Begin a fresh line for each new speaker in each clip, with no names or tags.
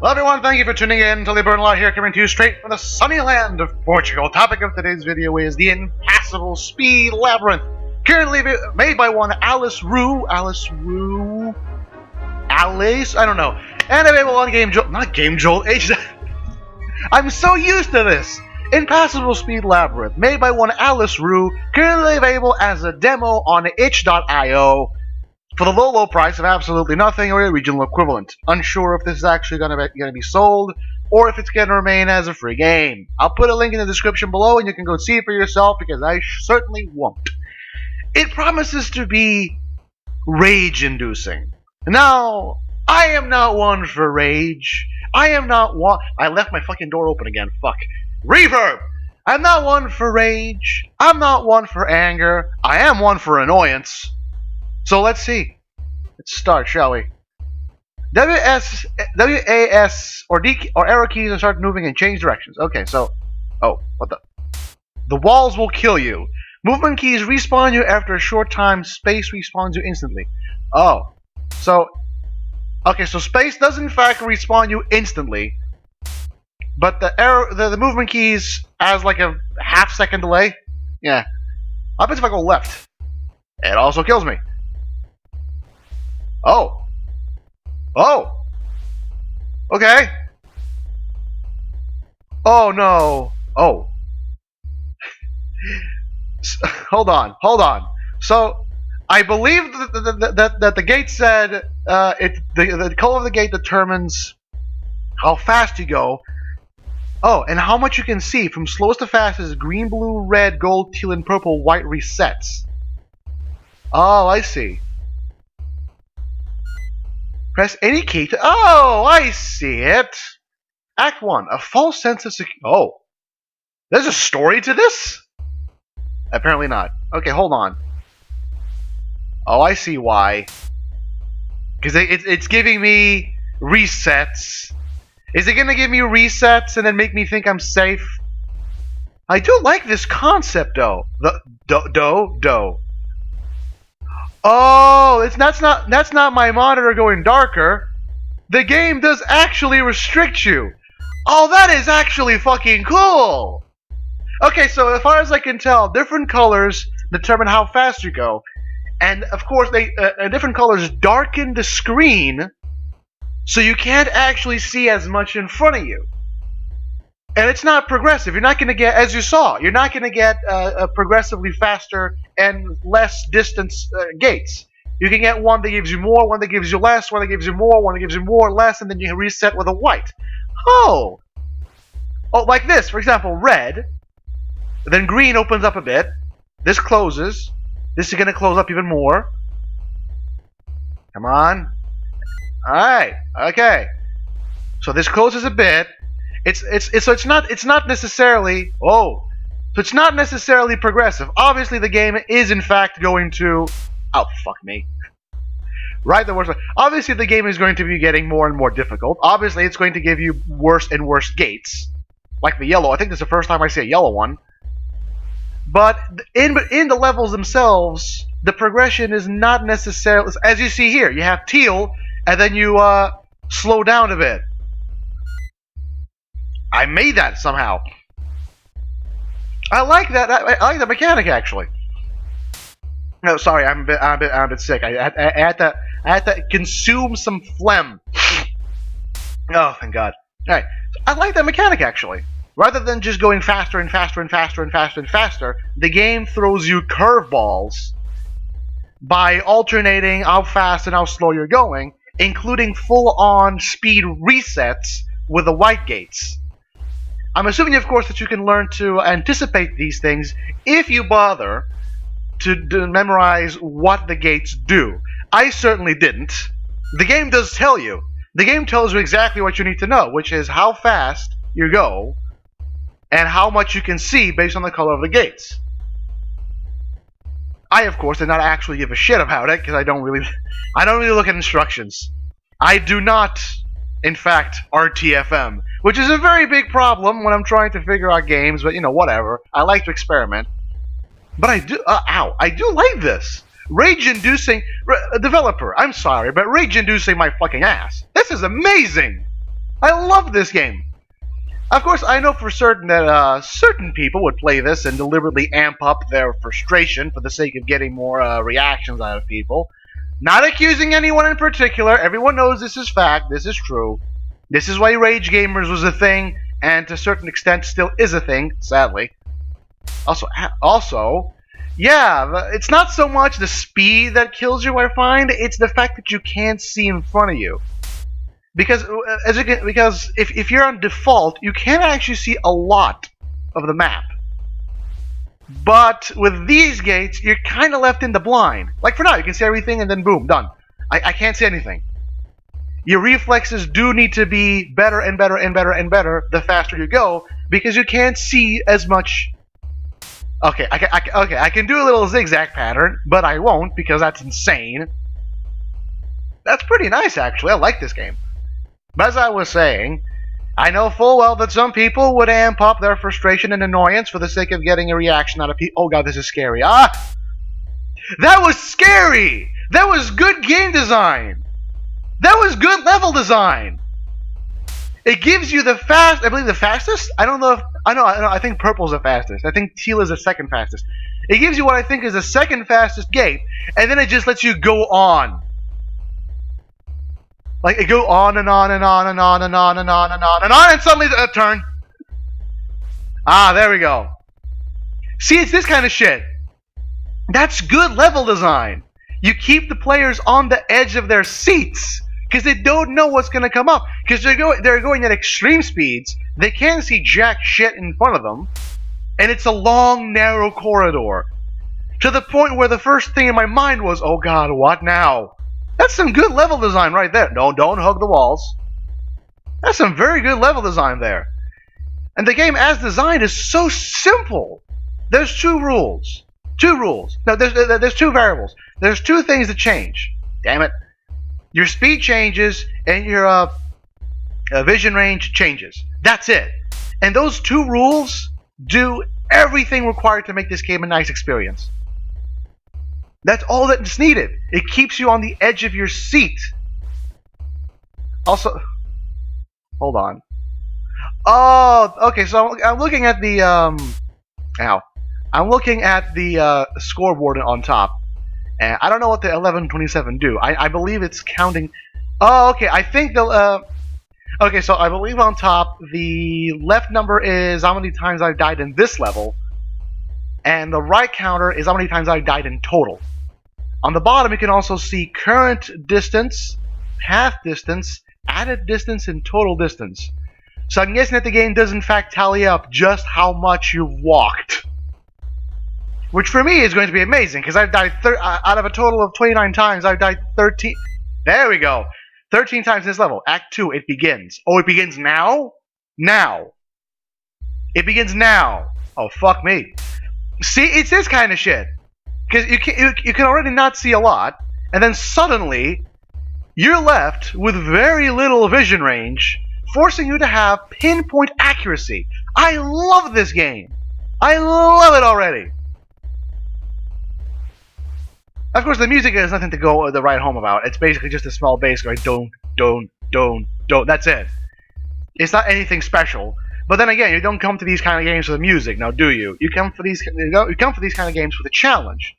Hello everyone, thank you for tuning in. Tully Burnalot here, coming to you straight from the sunny land of Portugal. Topic of today's video is the Impassable Speed Labyrinth. Currently made by one Alice, I don't know. And available on I'm so used to this. Impassable Speed Labyrinth, made by one Alice Rue, currently available as a demo on itch.io. For the low price of absolutely nothing or a regional equivalent. Unsure if this is actually going to be sold, or if it's going to remain as a free game. I'll put a link in the description below and you can go see it for yourself, because I certainly won't. It promises to be rage-inducing. Now, I am not one for rage. I left my fucking door open again, fuck. Reverb! I'm not one for rage. I'm not one for anger. I am one for annoyance. So let's see. Let's start, shall we? WAS or D or arrow keys and start moving and change directions. Okay, so what the walls will kill you. Movement keys respawn you after a short time. Space respawns you instantly. Oh, so okay, so space does in fact respawn you instantly, but the movement keys has like a half-second delay. Yeah. What happens if I go left? It also kills me. Oh, okay. Oh no. Oh. Hold on. So, I believe that the gate said the color of the gate determines how fast you go. Oh, and how much you can see. From slowest to fastest, green, blue, red, gold, teal, and purple, white resets. Oh, I see. Press any key to... Oh, I see it. Act 1. A false sense of security. Oh. There's a story to this? Apparently not. Okay, hold on. Oh, I see why. Because it's giving me resets. Is it going to give me resets and then make me think I'm safe? I do like this concept, though. Oh, that's not my monitor going darker. The game does actually restrict you. Oh, that is actually fucking cool. Okay, so as far as I can tell, different colors determine how fast you go, and of course, different colors darken the screen, so you can't actually see as much in front of you. And it's not progressive. You're not going to get, as you saw, you're not going to get progressively faster and less distance gates. You can get one that gives you more, one that gives you less, one that gives you more, one that gives you more, less, and then you reset with a white. Oh, like this, for example, red. Then green opens up a bit. This closes. This is going to close up even more. Come on. All right. Okay. So this closes a bit. It's not necessarily progressive. Obviously, the game is in fact going to... Oh, fuck me. Right, the worst way. Obviously, the game is going to be getting more and more difficult. Obviously, it's going to give you worse and worse gates. Like the yellow. I think this is the first time I see a yellow one. But in the levels themselves, the progression is not necessarily... As you see here, you have teal, and then you slow down a bit. I made that somehow. I like that. I like the mechanic actually. No, sorry, I'm a bit sick. I had to consume some phlegm. Oh, thank God. All right, I like that mechanic actually. Rather than just going faster and faster and faster and faster and faster, the game throws you curveballs by alternating how fast and how slow you're going, including full-on speed resets with the white gates. I'm assuming, of course, that you can learn to anticipate these things if you bother to memorize what the gates do. I certainly didn't. The game does tell you. The game tells you exactly what you need to know, which is how fast you go and how much you can see based on the color of the gates. I, of course, did not actually give a shit about it because I don't really look at instructions. I do not, in fact, RTFM. Which is a very big problem when I'm trying to figure out games, but, you know, whatever. I like to experiment. But I do like this. Rage-inducing... developer, I'm sorry, but rage-inducing my fucking ass. This is amazing! I love this game. Of course, I know for certain that certain people would play this and deliberately amp up their frustration for the sake of getting more reactions out of people. Not accusing anyone in particular. Everyone knows this is fact. This is true. This is why Rage Gamers was a thing, and to a certain extent still is a thing, sadly. Also, yeah, it's not so much the speed that kills you, I find. It's the fact that you can't see in front of you. Because if you're on default, you can't actually see a lot of the map. But with these gates, you're kind of left in the blind. Like for now, you can see everything and then boom, done. I can't see anything. Your reflexes do need to be better and better and better and better the faster you go, because you can't see as much. Okay, I can do a little zigzag pattern, but I won't because that's insane. That's pretty nice, actually. I like this game. But as I was saying, I know full well that some people would amp up their frustration and annoyance for the sake of getting a reaction out of people. Oh god, this is scary. Ah! That was scary! That was good game design! That was good level design! It gives you the I believe the fastest? I don't know if... I think purple's the fastest. I think teal is the second fastest. It gives you what I think is the second fastest gate, and then it just lets you go on. Like, it go on and on and on and on and on and on and on and on, and suddenly a turn. Ah, there we go. See, it's this kind of shit. That's good level design. You keep the players on the edge of their seats, because they don't know what's going to come up. Because they're going at extreme speeds, they can't see jack shit in front of them, and it's a long, narrow corridor. To the point where the first thing in my mind was, oh god, what now? That's some good level design right there. No, don't hug the walls. That's some very good level design there. And the game as designed is so simple. There's two rules. No, there's two variables. There's two things that change. Damn it. Your speed changes and your vision range changes. That's it. And those two rules do everything required to make this game a nice experience. That's all that's needed. It keeps you on the edge of your seat. Also, hold on. Oh, okay. So I'm looking at the I'm looking at the scoreboard on top, and I don't know what the 1127 do. I believe it's counting. Oh, okay. I think the okay. So I believe on top the left number is how many times I've died in this level, and the right counter is how many times I've died in total. On the bottom, you can also see current distance, path distance, added distance, and total distance. So I'm guessing that the game does in fact tally up just how much you've walked. Which for me is going to be amazing, because I've died out of a total of 29 times, I've died 13. There we go. 13 times in this level. Act 2, it begins. Oh, it begins now? Now. It begins now. Oh, fuck me. See, it's this kind of shit. Because you can already not see a lot, and then suddenly, you're left with very little vision range, forcing you to have pinpoint accuracy. I love this game. I love it already. Of course, the music has nothing to write home about. It's basically just a small bass going don't. That's it. It's not anything special. But then again, you don't come to these kind of games for the music, now do you? You come for these kind of games for the challenge.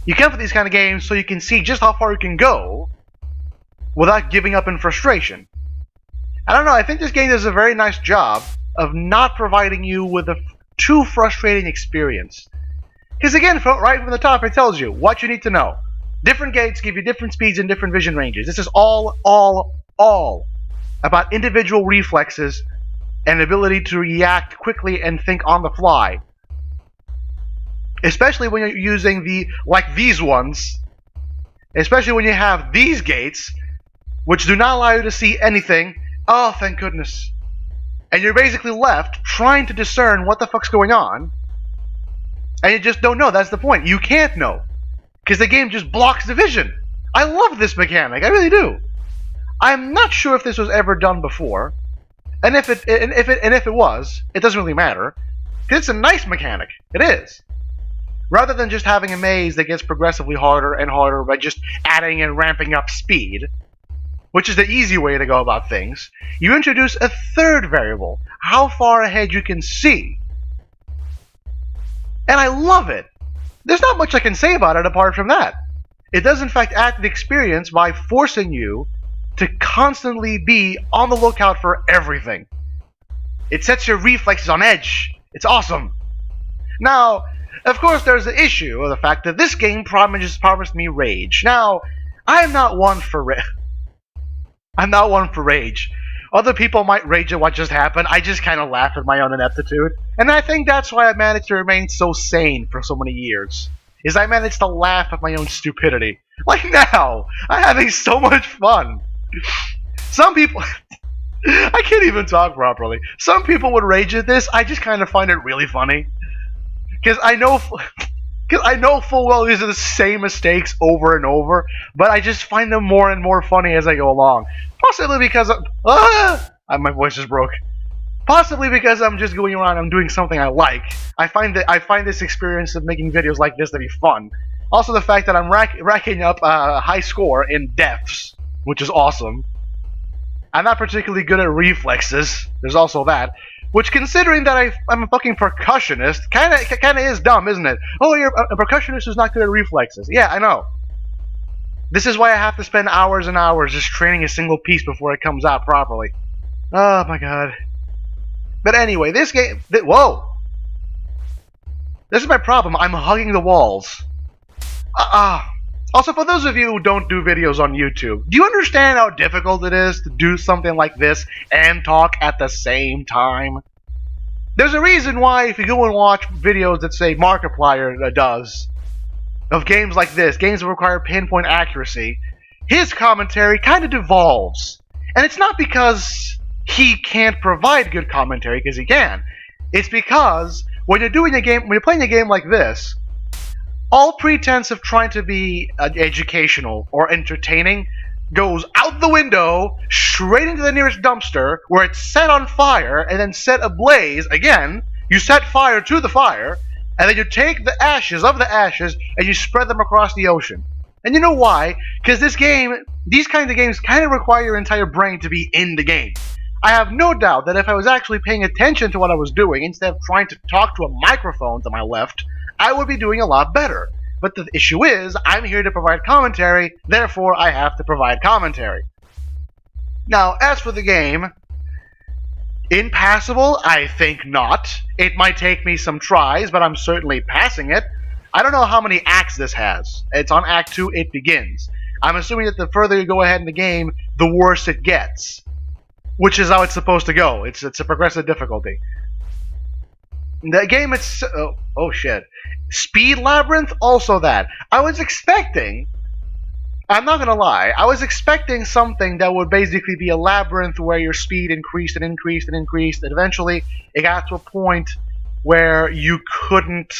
You come for these kind of games so you can see just how far you can go without giving up in frustration. I don't know, I think this game does a very nice job of not providing you with a too frustrating experience. Because again, right from the top, it tells you what you need to know. Different gates give you different speeds and different vision ranges. This is all about individual reflexes and ability to react quickly and think on the fly. Especially when you're using these ones. Especially when you have these gates, which do not allow you to see anything. Oh, thank goodness. And you're basically left trying to discern what the fuck's going on. And you just don't know. That's the point. You can't know. Because the game just blocks the vision. I love this mechanic. I really do. I'm not sure if this was ever done before. And if it was, it doesn't really matter. Because it's a nice mechanic. It is. Rather than just having a maze that gets progressively harder and harder by just adding and ramping up speed. which is the easy way to go about things, you introduce a third variable, how far ahead you can see. And I love it. There's not much I can say about it apart from that. It does in fact add to the experience by forcing you to constantly be on the lookout for everything. It sets your reflexes on edge. It's awesome. Now, of course, there's the issue of the fact that this game promised me rage. Now, I'm not one for rage. Other people might rage at what just happened. I just kind of laugh at my own ineptitude. And I think that's why I managed to remain so sane for so many years. Is I managed to laugh at my own stupidity. Like now, I'm having so much fun. Some people... I can't even talk properly. Some people would rage at this. I just kind of find it really funny. Because I know full well these are the same mistakes over and over, but I just find them more and more funny as I go along. Possibly because my voice just broke. Possibly because I'm just going around, I'm doing something I like. I find this experience of making videos like this to be fun. Also the fact that I'm racking up a high score in deaths, which is awesome. I'm not particularly good at reflexes. There's also that. Which, considering that I'm a fucking percussionist, kinda is dumb, isn't it? Oh, you're a percussionist who's not good at reflexes. Yeah, I know. This is why I have to spend hours and hours just training a single piece before it comes out properly. Oh my god. But anyway, this game... Whoa! This is my problem. I'm hugging the walls. Also, for those of you who don't do videos on YouTube, do you understand how difficult it is to do something like this and talk at the same time? There's a reason why if you go and watch videos that say Markiplier does, of games like this, games that require pinpoint accuracy, his commentary kind of devolves. And it's not because he can't provide good commentary, because he can. It's because when you're playing a game like this, all pretense of trying to be educational or entertaining goes out the window, straight into the nearest dumpster, where it's set on fire, and then set ablaze again. You set fire to the fire, and then you take the ashes of the ashes, and you spread them across the ocean. And you know why? Because these kinds of games kind of require your entire brain to be in the game. I have no doubt that if I was actually paying attention to what I was doing, instead of trying to talk to a microphone to my left, I would be doing a lot better. But the issue is, I'm here to provide commentary, therefore I have to provide commentary. Now, as for the game, Impassable? I think not. It might take me some tries, but I'm certainly passing it. I don't know how many acts this has. It's on Act 2, it begins. I'm assuming that the further you go ahead in the game, the worse it gets. Which is how it's supposed to go. It's a progressive difficulty. The game, it's... oh shit. Speed Labyrinth? Also that. I was expecting... I'm not gonna lie. I was expecting something that would basically be a labyrinth where your speed increased and increased and increased, and eventually it got to a point where you couldn't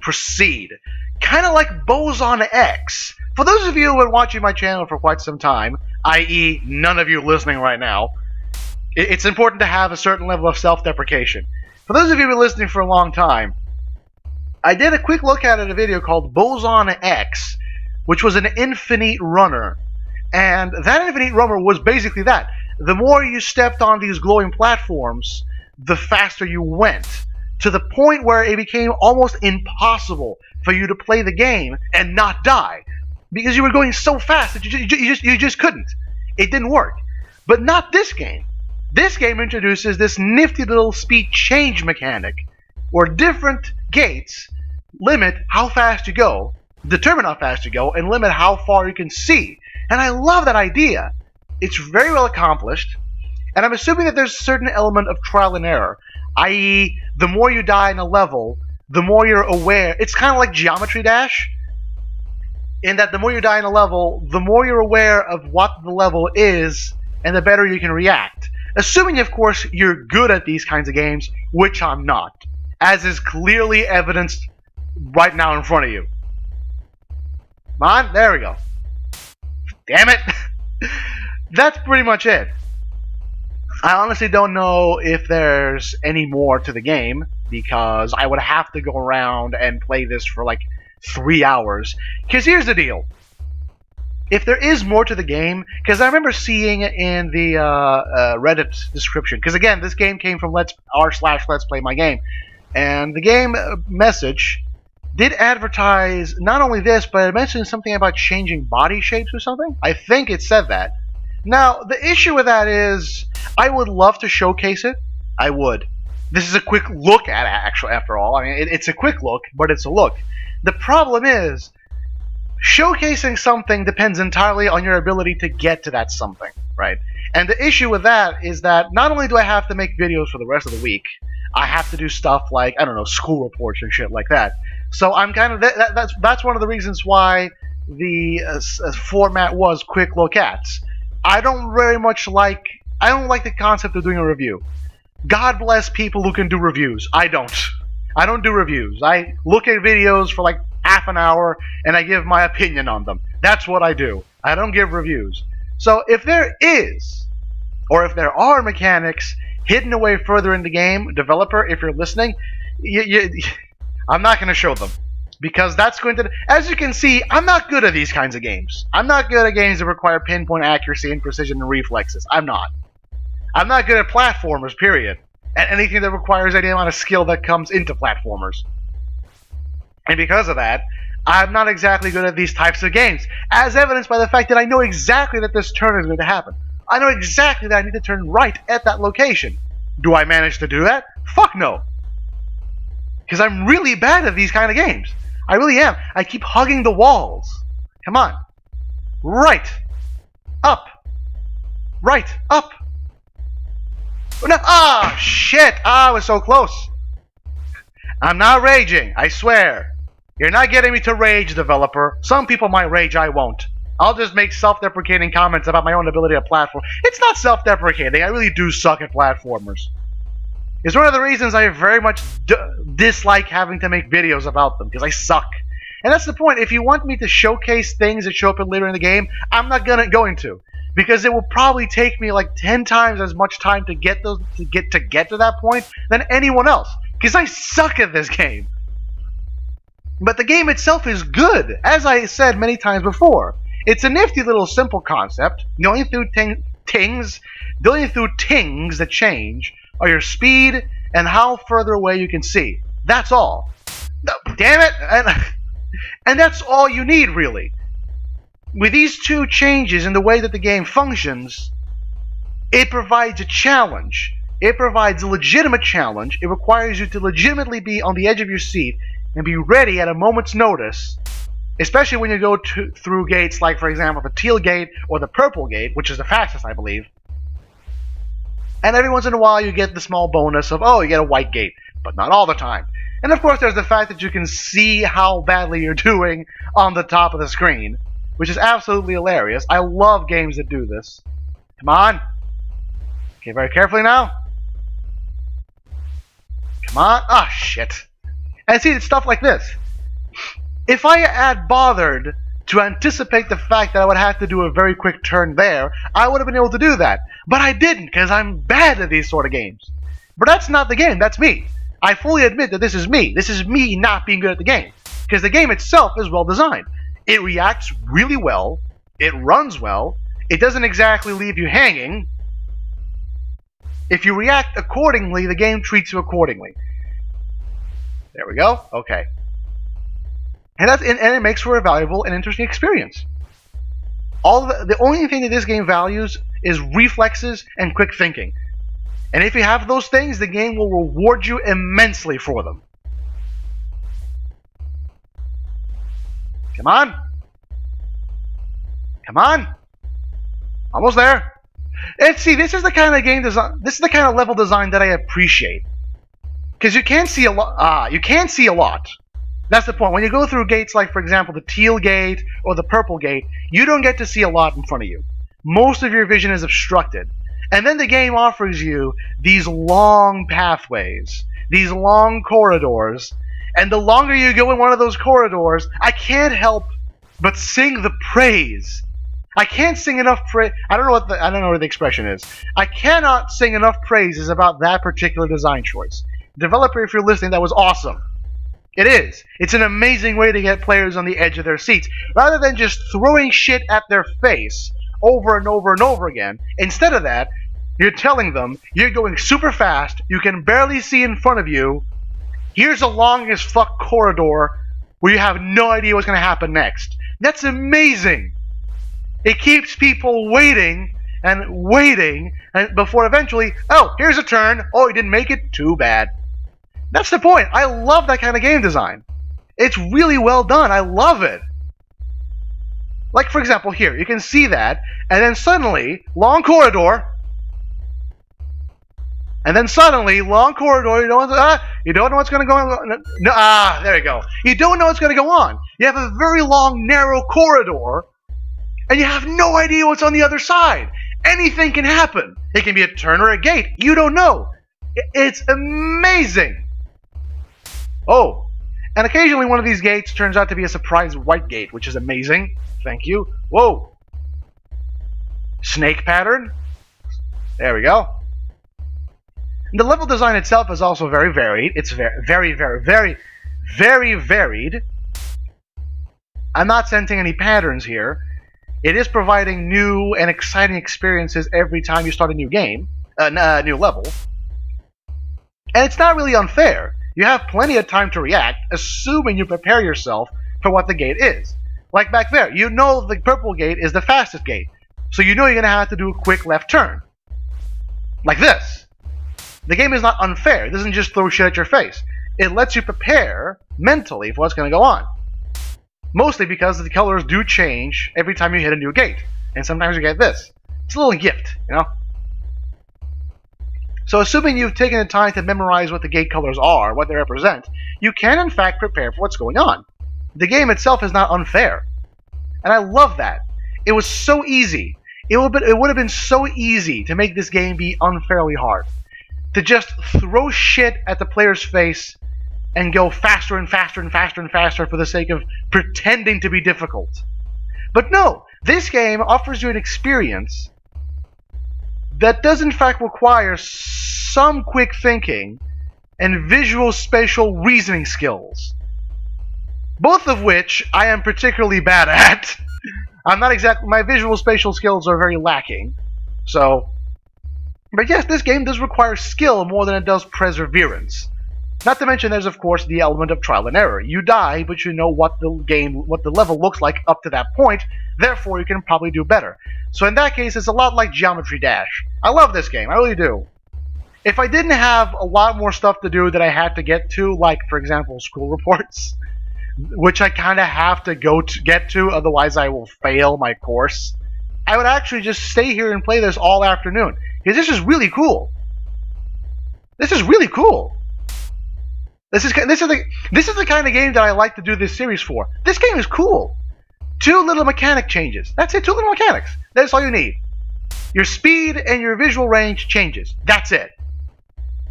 proceed. Kind of like Boson X. For those of you who have been watching my channel for quite some time, i.e. none of you listening right now, it's important to have a certain level of self-deprecation. For those of you who have been listening for a long time, I did a quick look at a video called Boson X, which was an infinite runner. And that infinite runner was basically that. The more you stepped on these glowing platforms, the faster you went. To the point where it became almost impossible for you to play the game and not die. Because you were going so fast that you just couldn't. It didn't work. But not this game. This game introduces this nifty little speed change mechanic, where different gates limit how fast you go, determine how fast you go, and limit how far you can see. And I love that idea. It's very well accomplished, and I'm assuming that there's a certain element of trial and error, i.e. the more you die in a level, the more you're aware. It's kind of like Geometry Dash, in that the more you die in a level, the more you're aware of what the level is, and the better you can react. Assuming, of course, you're good at these kinds of games, which I'm not, as is clearly evidenced right now in front of you. Come on, there we go. Damn it! That's pretty much it. I honestly don't know if there's any more to the game, because I would have to go around and play this for like 3 hours. Because here's the deal. if there is more to the game, because I remember seeing in the Reddit description, because again, this game came from r/Let's Play My Game, and the game message did advertise not only this, but it mentioned something about changing body shapes or something. I think it said that. Now, the issue with that is, I would love to showcase it. I would. This is a quick look at it, after all. I mean, it's a quick look, but it's a look. The problem is, showcasing something depends entirely on your ability to get to that something, right? And the issue with that is that not only do I have to make videos for the rest of the week, I have to do stuff like, I don't know, school reports and shit like that. So I'm kind of that's one of the reasons why the format was quick look at. I don't like the concept of doing a review. God bless people who can do reviews. I don't. I don't do reviews. I look at videos for like half an hour and I give my opinion on them. That's what I do. I don't give reviews. So if there is, or if there are mechanics hidden away further in the game, developer, if you're listening, I'm not going to show them. Because that's going to... As you can see, I'm not good at these kinds of games. I'm not good at games that require pinpoint accuracy and precision and reflexes. I'm not. I'm not good at platformers, period. And anything that requires any amount of skill that comes into platformers. And because of that, I'm not exactly good at these types of games. As evidenced by the fact that I know exactly that this turn is going to happen. I know exactly that I need to turn right at that location. Do I manage to do that? Fuck no. Because I'm really bad at these kind of games. I really am. I keep hugging the walls. Come on. Right. Up. Right. Up. Oh, no. Ah, shit. Ah, I was so close. I'm not raging. I swear. You're not getting me to rage, developer. Some people might rage. I won't. I'll just make self-deprecating comments about my own ability at platform. It's not self-deprecating. I really do suck at platformers. It's one of the reasons I very much dislike having to make videos about them, because I suck. And that's the point. If you want me to showcase things that show up later in the game, I'm not going to. Because it will probably take me like 10 times as much time to get to that point than anyone else. Because I suck at this game. But the game itself is good, as I said many times before. It's a nifty little simple concept. The only things that change are your speed and how further away you can see. That's all. Damn it! And that's all you need, really. With these two changes in the way that the game functions, it provides a challenge. It provides a legitimate challenge. It requires you to legitimately be on the edge of your seat and be ready at a moment's notice, especially when you go through gates like, for example, the teal gate or the purple gate, which is the fastest, I believe. And every once in a while you get the small bonus of, oh, you get a white gate, but not all the time. And of course there's the fact that you can see how badly you're doing on the top of the screen, which is absolutely hilarious. I love games that do this. Come on. Okay, very carefully now. Come on. Ah, shit. And see, it's stuff like this. If I had bothered to anticipate the fact that I would have to do a very quick turn there, I would have been able to do that. But I didn't, because I'm bad at these sort of games. But that's not the game, that's me. I fully admit that this is me. This is me not being good at the game. Because the game itself is well designed. It reacts really well. It runs well. It doesn't exactly leave you hanging. If you react accordingly, the game treats you accordingly. There we go. Okay. And it makes for a valuable and interesting experience. The only thing that this game values is reflexes and quick thinking. And if you have those things, the game will reward you immensely for them. Come on. Come on. Almost there. And see, this is the kind of game design. This is the kind of level design that I appreciate. Because you can see a lot. You can see a lot. That's the point. When you go through gates like, for example, the teal gate or the purple gate, you don't get to see a lot in front of you. Most of your vision is obstructed. And then the game offers you these long pathways, these long corridors, and the longer you go in one of those corridors, I can't help but sing the praise. I can't sing enough praise. I don't know what the expression is. I cannot sing enough praises about that particular design choice. Developer, if you're listening, that was awesome. It is. It's an amazing way to get players on the edge of their seats. Rather than just throwing shit at their face over and over and over again, instead of that, you're telling them you're going super fast, you can barely see in front of you, here's a long as fuck corridor where you have no idea what's going to happen next. That's amazing. It keeps people waiting and waiting and before eventually, oh, here's a turn. Oh, you didn't make it? Too bad. That's the point. I love that kind of game design. It's really well done. I love it. Like, for example, here, you can see that, and then suddenly, long corridor, and then suddenly, long corridor, you don't know what's going to go on. No, there you go. You don't know what's going to go on. You have a very long, narrow corridor, and you have no idea what's on the other side. Anything can happen. It can be a turn or a gate. You don't know. It's amazing. Oh, and occasionally one of these gates turns out to be a surprise white gate, which is amazing. Thank you. Whoa. Snake pattern. There we go. And the level design itself is also very varied. It's very varied. I'm not sensing any patterns here. It is providing new and exciting experiences every time you start a new game, new level. And it's not really unfair. You have plenty of time to react, assuming you prepare yourself for what the gate is. Like back there, you know the purple gate is the fastest gate, so you know you're going to have to do a quick left turn. Like this. The game is not unfair. It doesn't just throw shit at your face. It lets you prepare mentally for what's going to go on. Mostly because the colors do change every time you hit a new gate, and sometimes you get this. It's a little gift, you know? So assuming you've taken the time to memorize what the gate colors are, what they represent, you can in fact prepare for what's going on. The game itself is not unfair. And I love that. It was so easy. It would have been so easy to make this game be unfairly hard. To just throw shit at the player's face and go faster and faster and faster and faster for the sake of pretending to be difficult. But no, this game offers you an experience that does in fact require some quick thinking and visual spatial reasoning skills. Both of which I am particularly bad at. My visual spatial skills are very lacking. But yes, this game does require skill more than it does perseverance. Not to mention there's of course the element of trial and error. You die, but you know what the level looks like up to that point, therefore you can probably do better. So in that case, it's a lot like Geometry Dash. I love this game, I really do. If I didn't have a lot more stuff to do that I had to get to, like, for example, school reports, which I kind of have to get to, otherwise I will fail my course, I would actually just stay here and play this all afternoon. Because this is really cool. This is really cool. This is the kind of game that I like to do this series for. This game is cool. 2 little mechanic changes. That's it, 2 little mechanics. That's all you need. Your speed and your visual range changes. That's it.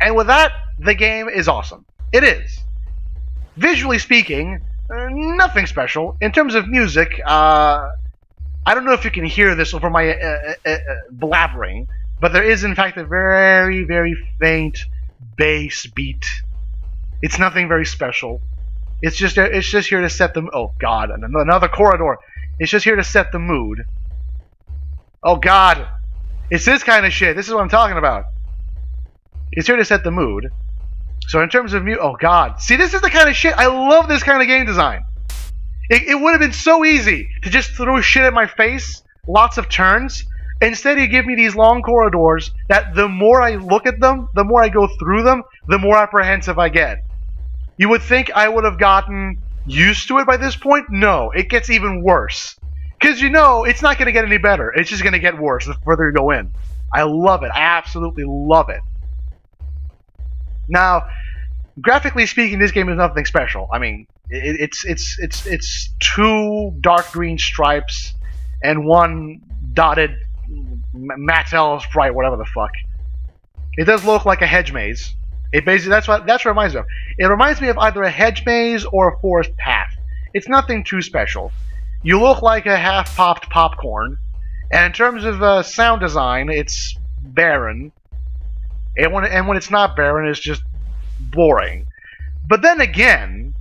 And with that, the game is awesome. It is. Visually speaking, nothing special. In terms of music, I don't know if you can hear this over my blabbering, but there is in fact a very, very faint bass beat. It's nothing very special. It's just here to set the... Oh, God. Another corridor. It's just here to set the mood. Oh, God. It's this kind of shit. This is what I'm talking about. It's here to set the mood. So in terms of... Oh, God. See, this is the kind of shit... I love this kind of game design. It would have been so easy to just throw shit at my face. Lots of turns. Instead, you give me these long corridors that the more I look at them, the more I go through them, the more apprehensive I get. You would think I would have gotten used to it by this point? No, it gets even worse. Because you know, it's not going to get any better. It's just going to get worse the further you go in. I love it. I absolutely love it. Now, graphically speaking, this game is nothing special. I mean, it's 2 dark green stripes and 1 dotted Mattel sprite, whatever the fuck. It does look like a hedge maze. It basically that's what it reminds me of. It reminds me of either a hedge maze or a forest path. It's nothing too special. You look like a half-popped popcorn, and in terms of sound design, it's barren. And when it's not barren, it's just boring. But then again,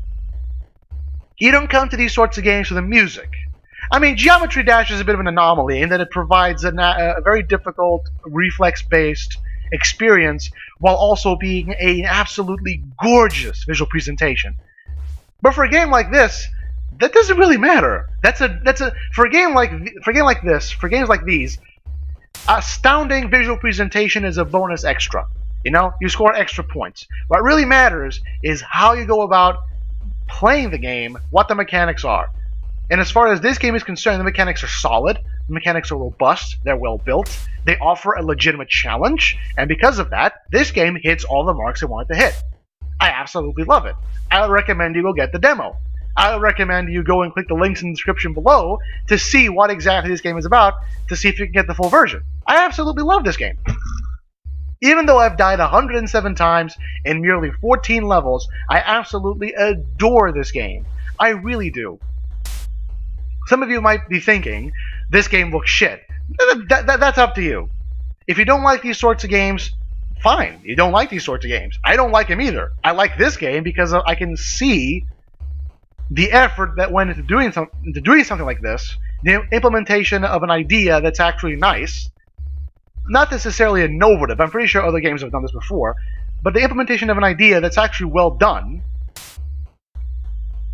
You don't come to these sorts of games for the music. I mean, Geometry Dash is a bit of an anomaly in that it provides a very difficult reflex-based experience while also being an absolutely gorgeous visual presentation. But for a game like this, that doesn't really matter. For games like these, astounding visual presentation is a bonus extra. You know, you score extra points. What really matters is how you go about playing the game, what the mechanics are. And as far as this game is concerned, the mechanics are solid, the mechanics are robust, they're well built, they offer a legitimate challenge, and because of that, this game hits all the marks it wanted to hit. I absolutely love it. I would recommend you go get the demo. I would recommend you go and click the links in the description below to see what exactly this game is about, to see if you can get the full version. I absolutely love this game. Even though I've died 107 times in merely 14 levels, I absolutely adore this game. I really do. Some of you might be thinking, this game looks shit. That's up to you. If you don't like these sorts of games, fine. You don't like these sorts of games. I don't like them either. I like this game because I can see the effort that went into doing something like this, the implementation of an idea that's actually nice, not necessarily innovative, I'm pretty sure other games have done this before, but the implementation of an idea that's actually well done,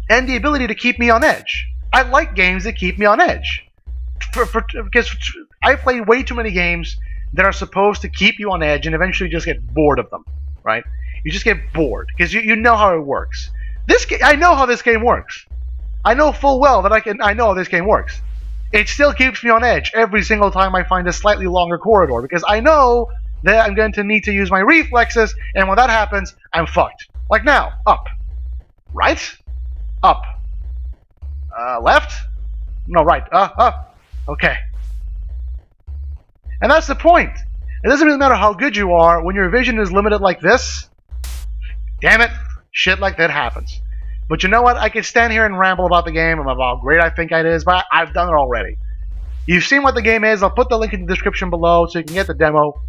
and the ability to keep me on edge. I like games that keep me on edge, because I play way too many games that are supposed to keep you on edge and eventually just get bored of them, right? You just get bored, because you know how it works. I know how this game works. I know full well that I know how this game works. It still keeps me on edge every single time I find a slightly longer corridor, because I know that I'm going to need to use my reflexes, and when that happens, I'm fucked. Like now, up. Right? Up. Left? No, right. Up. Okay. And that's the point. It doesn't really matter how good you are when your vision is limited like this. Damn it. Shit like that happens. But you know what? I could stand here and ramble about the game and about how great I think it is, but I've done it already. You've seen what the game is. I'll put the link in the description below so you can get the demo.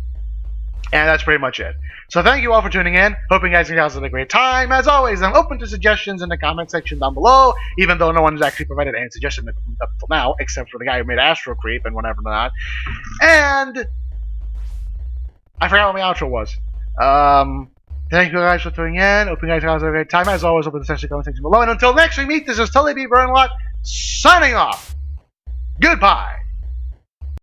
And that's pretty much it. So thank you all for tuning in. Hoping you guys had a great time. As always, I'm open to suggestions in the comment section down below, even though no one's actually provided any suggestions up until now, except for the guy who made Astro Creep and whatever not. And I forgot what my outro was. Thank you guys for tuning in. Hoping you guys had a great time. As always, open the section comment section below. And until next we meet, this is Tully Burnalot signing off. Goodbye.